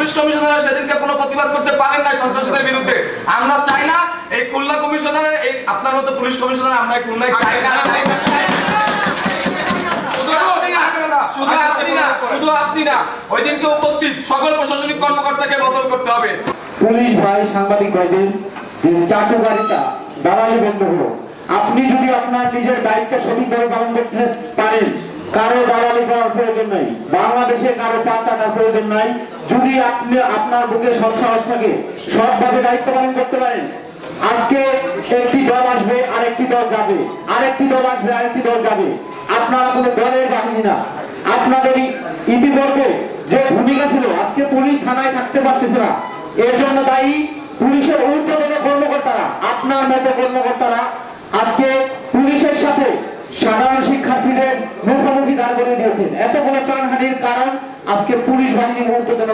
Police commissioner সেদিনকে কোনো প্রতিবাদ করতে পারেন না সন্ত্রাসীদের বিরুদ্ধে। আমরা চাই না এই খুলনা কমিশনারের এই আপনার মতো পুলিশ কমিশনার আমরা খুলনায় চাই না। শুধু আপনি না, ওই দিনকে উপস্থিত সকল প্রশাসনিক কর্মকর্তাকে বদল করতে হবে। পুলিশ ভাই সাংবাদিক ভাইদের যে চাটুকারিতা দালালি বন্ধ হলো। আপনি যদি আপনার নিজের দায়িত্ব সঠিকভাবে পালন করতে পারেন, কারো দালালি করার প্রয়োজন নাই, বাংলাদেশে কারো পা চাটার প্রয়োজন নাই। যদি আপনি আপনার বুকে সৎসাহস থাকে, সৎভাবে দায়িত্ব পালন করতে পারেন, আজকে একটি দল আসবে আরেকটি দল যাবে, আরেকটি দল আসবে আরেকটি দল যাবে। আপনারা কোনো দলের বাহিনী না। আপনাদের ইতিপূর্বে যে ভূমিকা ছিল, আজকে পুলিশ থানায় থাকতে পারতেছে না, এর জন্য দায়ী পুলিশের ঊর্ধ্বতন কর্মকর্তারা। আপনার মতো কর্মকর্তারা আজকে পুলিশের সাথে সাধারণ শিক্ষার্থীদের মুখোমুখি দাঁড় করিয়ে দিয়েছেন। এতগুলো প্রাণহানির কারণ আজকে পুলিশ বাহিনীর ঊর্ধ্বতন